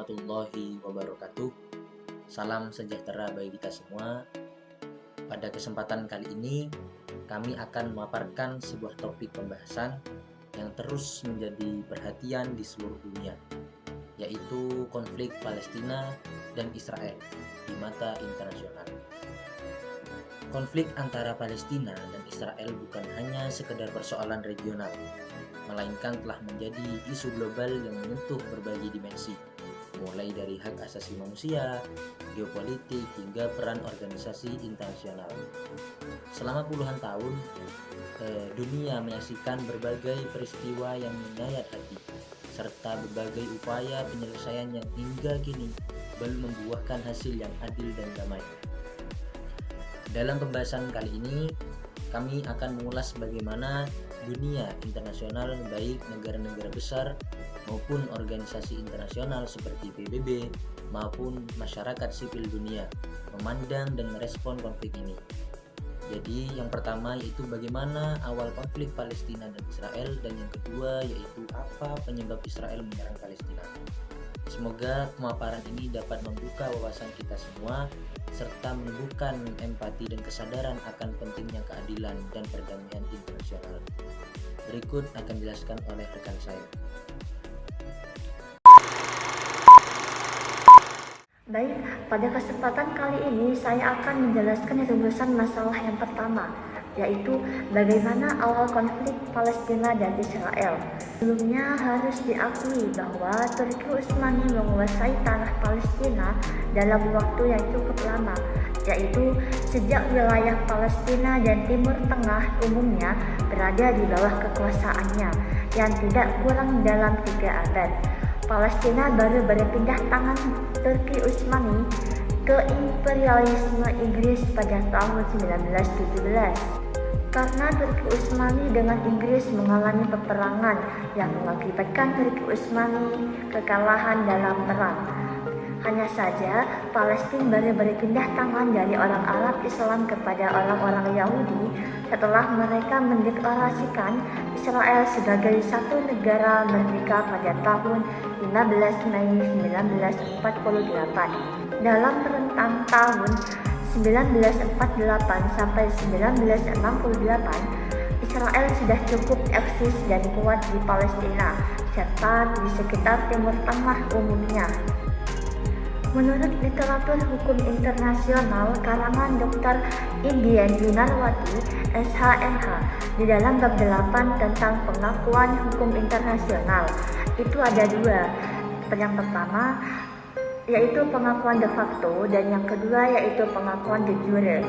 warahmatullahi wabarakatuh. Salam sejahtera bagi kita semua. Pada kesempatan kali ini, kami akan memaparkan sebuah topik pembahasan yang terus menjadi perhatian di seluruh dunia, yaitu konflik Palestina dan Israel di mata internasional. Konflik antara Palestina dan Israel bukan hanya sekedar persoalan regional, melainkan telah menjadi isu global yang menyentuh berbagai dimensi, mulai dari hak asasi manusia, geopolitik, hingga peran organisasi internasional. Selama puluhan tahun, dunia menyaksikan berbagai peristiwa yang menyayat hati, serta berbagai upaya penyelesaian yang hingga kini belum membuahkan hasil yang adil dan damai. Dalam pembahasan kali ini, kami akan mengulas bagaimana dunia internasional, baik negara-negara besar maupun organisasi internasional seperti PBB maupun masyarakat sipil dunia memandang dan merespon konflik ini. Jadi yang pertama yaitu bagaimana awal konflik Palestina dan Israel, dan yang kedua yaitu apa penyebab Israel menyerang Palestina. Semoga pemaparan ini dapat membuka wawasan kita semua serta menumbuhkan empati dan kesadaran akan pentingnya keadilan dan perdamaian internasional. Berikut akan dijelaskan oleh rekan saya. Baik, pada kesempatan kali ini saya akan menjelaskan rumusan masalah yang pertama, yaitu bagaimana awal konflik Palestina dan Israel. Sebelumnya harus diakui bahwa Turki Utsmani menguasai tanah Palestina dalam waktu yang cukup lama, yaitu sejak wilayah Palestina dan Timur Tengah umumnya berada di bawah kekuasaannya yang tidak kurang dalam 3 abad. Palestina baru berpindah tangan Turki Utsmani ke imperialisme Inggris pada tahun 1917. Karena Turki Utsmani dengan Inggris mengalami peperangan yang mengakibatkan Turki Utsmani kekalahan dalam perang. Hanya saja, Palestina baru berpindah tangan dari orang Arab Islam kepada orang-orang Yahudi setelah mereka mendeklarasikan Israel sebagai satu negara merdeka pada tahun 15 Mei 1948. Dalam rentang tahun 1948 sampai 1968, Israel sudah cukup eksis dan kuat di Palestina serta di sekitar Timur Tengah umumnya. Menurut literatur hukum internasional karangan Dr. Indian Yunarwati, SHMH, di dalam bab 8 tentang pengakuan hukum internasional, itu ada 2. Yang pertama yaitu pengakuan de facto dan yang kedua yaitu pengakuan de jure.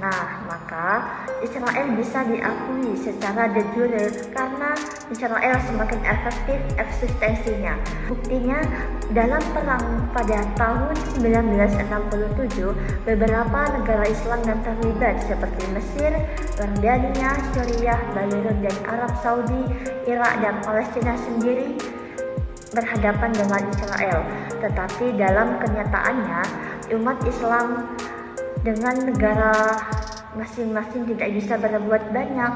Nah, maka Israel bisa diakui secara de jure karena Israel semakin efektif eksistensinya. Buktinya, dalam perang pada tahun 1967, beberapa negara Islam yang terlibat seperti Mesir, Jordania, Suriah, Beirut, dan Arab Saudi, Irak, dan Palestina sendiri berhadapan dengan Israel. Tetapi dalam kenyataannya, umat Islam dengan negara masing-masing tidak bisa berbuat banyak,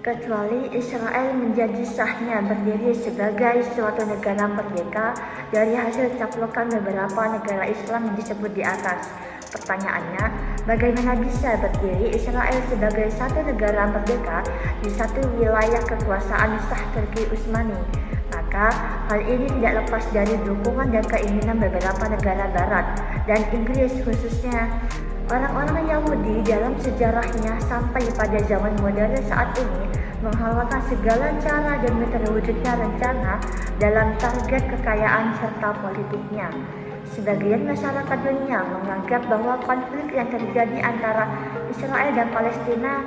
kecuali Israel menjadi sahnya berdiri sebagai suatu negara merdeka dari hasil caplukan beberapa negara Islam yang disebut di atas. Pertanyaannya, bagaimana bisa berdiri Israel sebagai satu negara merdeka di satu wilayah kekuasaan sah Turki Utsmani? Maka hal ini tidak lepas dari dukungan dan keinginan beberapa negara barat dan Inggris khususnya. Orang-orang Yahudi dalam sejarahnya sampai pada zaman modern saat ini menghalalkan segala cara demi terwujudnya rencana dalam target kekayaan serta politiknya. Sebagian masyarakat dunia menganggap bahwa konflik yang terjadi antara Israel dan Palestina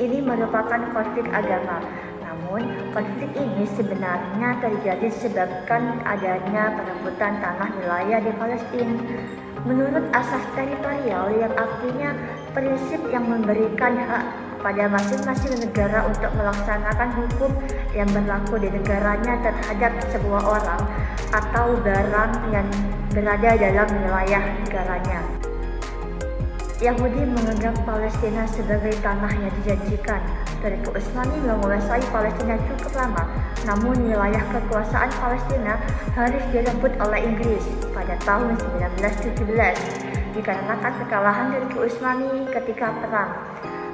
ini merupakan konflik agama. Namun, konflik ini sebenarnya terjadi disebabkan adanya perebutan tanah wilayah di Palestina. Menurut asas teritorial yang artinya prinsip yang memberikan hak pada masing-masing negara untuk melaksanakan hukum yang berlaku di negaranya terhadap sebuah orang atau barang yang berada dalam wilayah negaranya. Yahudi menganggap Palestina sebagai tanah yang dijanjikan. Turki Utsmani menguasai Palestina cukup lama, namun wilayah kekuasaan Palestina harus direbut oleh Inggris pada tahun 1917 dikarenakan kekalahan Turki Utsmani ketika perang.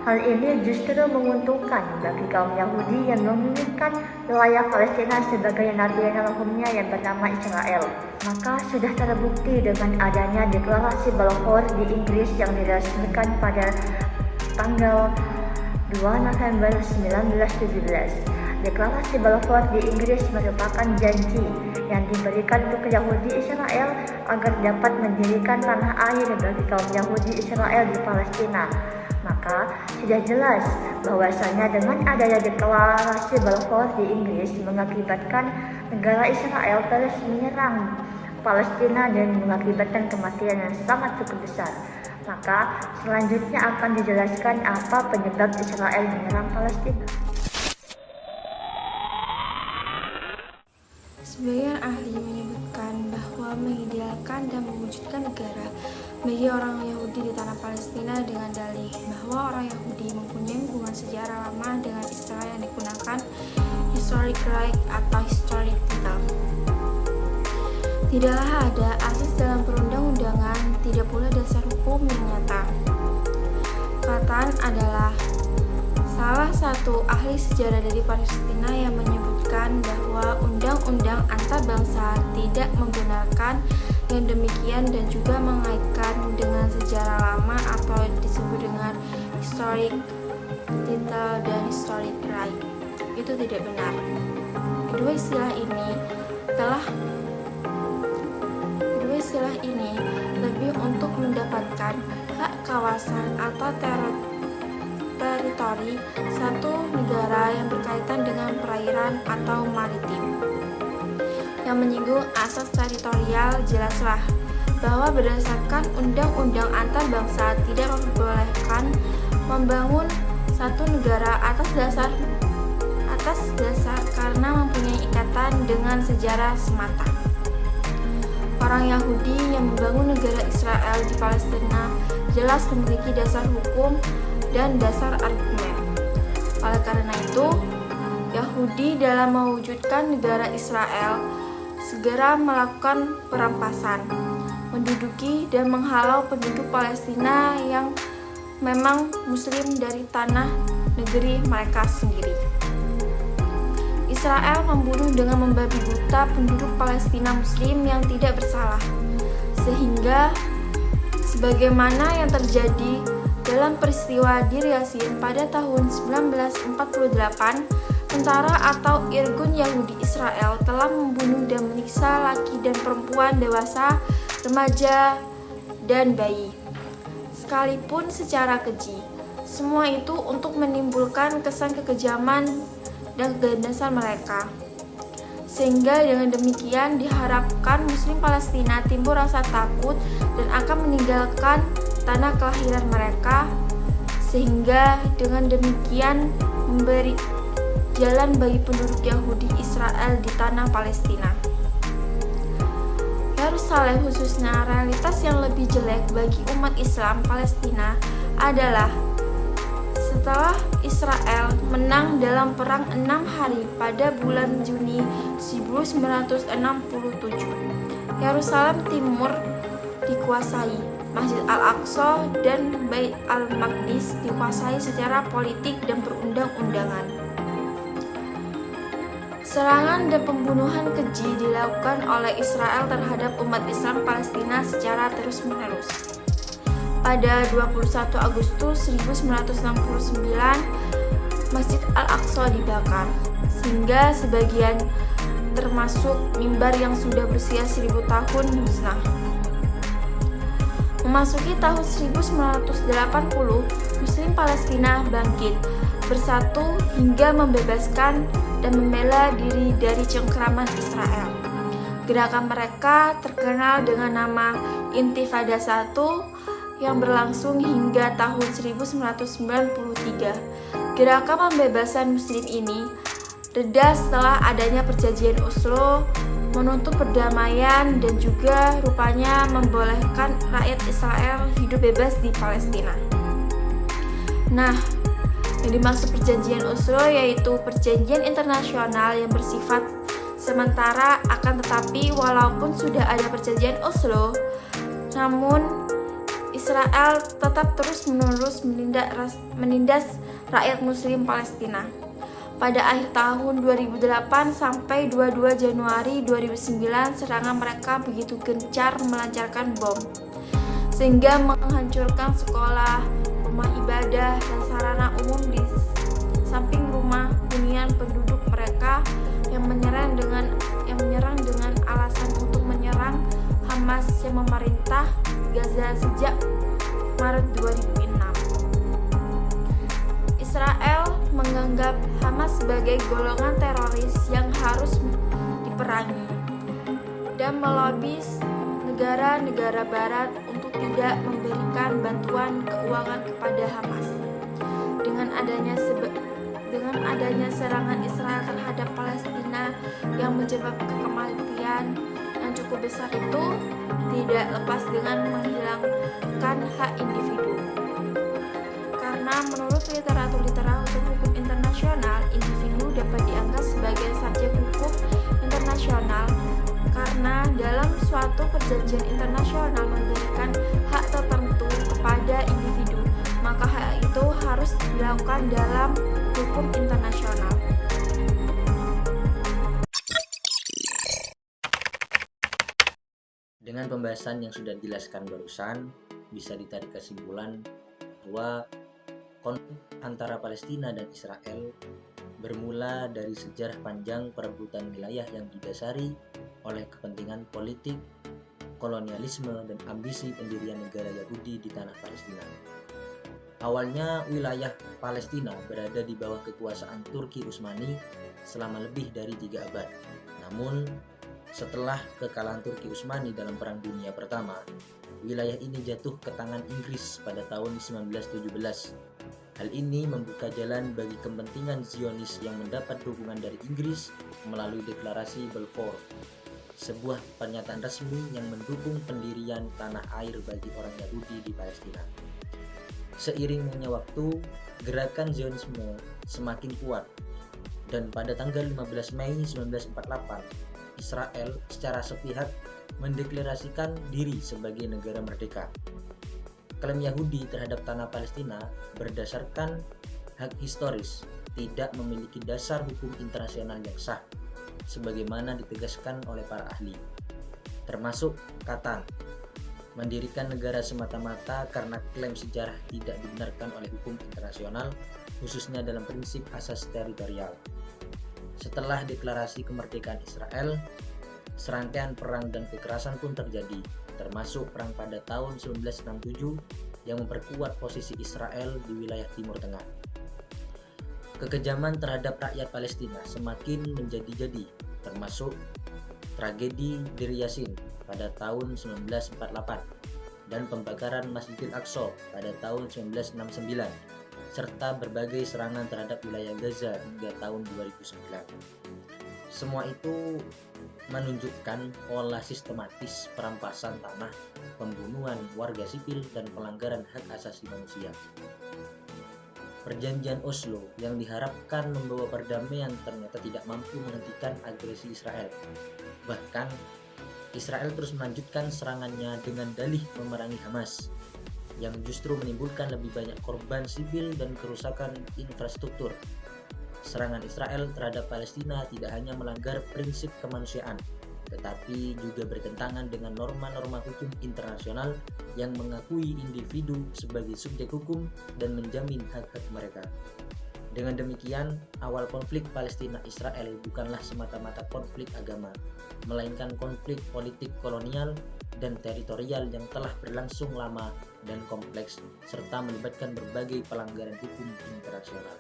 Hal ini justru menguntungkan bagi kaum Yahudi yang menginginkan wilayah Palestina sebagai nasional hukumnya yang bernama Israel. Maka sudah terbukti dengan adanya deklarasi Balfour di Inggris yang diresmikan pada tanggal 2 November 1917. Deklarasi Balfour di Inggris merupakan janji yang diberikan untuk Yahudi Israel agar dapat mendirikan tanah air bagi kaum Yahudi Israel di Palestina. Maka sudah jelas bahwasanya dengan adanya deklarasi Balfour di Inggris mengakibatkan negara Israel terus menyerang Palestina dan mengakibatkan kematian yang sangat cukup besar. Maka selanjutnya akan dijelaskan apa penyebab Israel menyerang Palestina. Sebagian ahli menyebutkan bahwa mengidealkan dan mewujudkan negara bagi orang Yahudi di tanah Palestina dengan dalih bahwa orang Yahudi mempunyai hubungan sejarah lama dengan istilah yang digunakan historic right atau historic title. Tidaklah ada asas dalam perundang-undangan, tidak pula dasar hukum yang nyata. Katan adalah salah satu ahli sejarah dari Palestina yang menyebutkan bahwa undang-undang antar bangsa tidak menggunakan yang demikian dan juga mengaitkan dengan sejarah lama atau disebut dengan historic title dan historic right. Itu tidak benar. Kedua istilah ini lebih untuk mendapatkan hak kawasan atau teritori satu negara yang berkaitan dengan perairan atau maritim. Yang menyinggung asas teritorial, jelaslah bahwa berdasarkan undang-undang antar bangsa tidak memperbolehkan membangun satu negara atas dasar karena mempunyai ikatan dengan sejarah semata. Orang Yahudi yang membangun negara Israel di Palestina jelas memiliki dasar hukum dan dasar argumen. Oleh karena itu, Yahudi dalam mewujudkan negara Israel segera melakukan perampasan, menduduki dan menghalau penduduk Palestina yang memang Muslim dari tanah negeri mereka sendiri. Israel membunuh dengan membabi buta penduduk Palestina Muslim yang tidak bersalah, sehingga sebagaimana yang terjadi dalam peristiwa Deir Yassin pada tahun 1948, tentara atau Irgun Yahudi Israel telah membunuh dan menyiksa laki dan perempuan dewasa, remaja, dan bayi, sekalipun secara keji. Semua itu untuk menimbulkan kesan kekejaman dan keganasan mereka. Sehingga dengan demikian diharapkan Muslim Palestina timbul rasa takut dan akan meninggalkan tanah kelahiran mereka, sehingga dengan demikian memberi jalan bagi penduduk Yahudi Israel di tanah Palestina. Yerusalem khususnya realitas yang lebih jelek bagi umat Islam Palestina adalah setelah Israel menang dalam perang 6 hari pada bulan Juni 1967, Yerusalem Timur dikuasai, Masjid Al-Aqsa dan Bait Al-Maqdis dikuasai secara politik dan perundang-undangan. Serangan dan pembunuhan keji dilakukan oleh Israel terhadap umat Islam Palestina secara terus-menerus. Pada 21 Agustus 1969, Masjid Al-Aqsa dibakar, sehingga sebagian termasuk mimbar yang sudah berusia 1000 tahun musnah. Memasuki tahun 1980, Muslim Palestina bangkit, bersatu hingga membebaskan dan membela diri dari cengkeraman Israel. Gerakan mereka terkenal dengan nama Intifada 1 yang berlangsung hingga tahun 1993. Gerakan pembebasan Muslim ini reda setelah adanya perjanjian Oslo menuntut perdamaian dan juga rupanya membolehkan rakyat Israel hidup bebas di Palestina. Nah, yang dimaksud perjanjian Oslo yaitu perjanjian internasional yang bersifat sementara, akan tetapi walaupun sudah ada perjanjian Oslo, namun Israel tetap terus-menerus menindas rakyat muslim Palestina. Pada akhir tahun 2008 sampai 22 Januari 2009, serangan mereka begitu gencar melancarkan bom, sehingga menghancurkan sekolah, rumah ibadah, dan sarana umum di samping rumah hunian penduduk mereka yang menyerang dengan alasan untuk menyerang Hamas yang memerintah Gaza sejak Maret 2006. Israel menganggap Hamas sebagai golongan teroris yang harus diperangi dan melobi negara-negara barat untuk tidak memberikan bantuan keuangan kepada Hamas. Dengan adanya serangan Israel terhadap Palestina yang menyebabkan kematian yang cukup besar itu tidak lepas dengan menghilangkan hak individu. Karena menurut literatur hukum internasional, individu dapat dianggap sebagai subjek hukum internasional karena dalam suatu perjanjian internasional memberikan hak tertentu kepada individu, maka hak itu harus dilakukan dalam hukum internasional. Dengan pembahasan yang sudah dijelaskan barusan, bisa ditarik kesimpulan bahwa konflik antara Palestina dan Israel bermula dari sejarah panjang perebutan wilayah yang didasari oleh kepentingan politik, kolonialisme, dan ambisi pendirian negara Yahudi di tanah Palestina. Awalnya wilayah Palestina berada di bawah kekuasaan Turki Utsmani selama lebih dari 3 abad. Namun, setelah kekalahan Turki Utsmani dalam Perang Dunia Pertama, wilayah ini jatuh ke tangan Inggris pada tahun 1917. Hal ini membuka jalan bagi kepentingan Zionis yang mendapat dukungan dari Inggris melalui Deklarasi Balfour, sebuah pernyataan resmi yang mendukung pendirian tanah air bagi orang Yahudi di Palestina. Seiringnya waktu, gerakan Zionisme semakin kuat, dan pada tanggal 15 Mei 1948, Israel secara sepihak mendeklarasikan diri sebagai negara merdeka. Klaim Yahudi terhadap tanah Palestina berdasarkan hak historis, tidak memiliki dasar hukum internasional yang sah, sebagaimana ditegaskan oleh para ahli, termasuk Katan, mendirikan negara semata-mata karena klaim sejarah tidak dibenarkan oleh hukum internasional, khususnya dalam prinsip asas teritorial. Setelah deklarasi kemerdekaan Israel, serangkaian perang dan kekerasan pun terjadi, termasuk perang pada tahun 1967 yang memperkuat posisi Israel di wilayah Timur Tengah. Kekejaman terhadap rakyat Palestina semakin menjadi-jadi, termasuk tragedi Deir Yassin pada tahun 1948 dan pembakaran Masjidil Aqsa pada tahun 1969, serta berbagai serangan terhadap wilayah Gaza hingga tahun 2009. Semua itu menunjukkan pola sistematis perampasan tanah, pembunuhan warga sipil, dan pelanggaran hak asasi manusia. Perjanjian Oslo yang diharapkan membawa perdamaian ternyata tidak mampu menghentikan agresi Israel. Bahkan, Israel terus melanjutkan serangannya dengan dalih memerangi Hamas, yang justru menimbulkan lebih banyak korban sipil dan kerusakan infrastruktur. Serangan Israel terhadap Palestina tidak hanya melanggar prinsip kemanusiaan, tetapi juga bertentangan dengan norma-norma hukum internasional yang mengakui individu sebagai subjek hukum dan menjamin hak-hak mereka. Dengan demikian, awal konflik Palestina-Israel bukanlah semata-mata konflik agama, melainkan konflik politik kolonial dan teritorial yang telah berlangsung lama dan kompleks, serta melibatkan berbagai pelanggaran hukum internasional.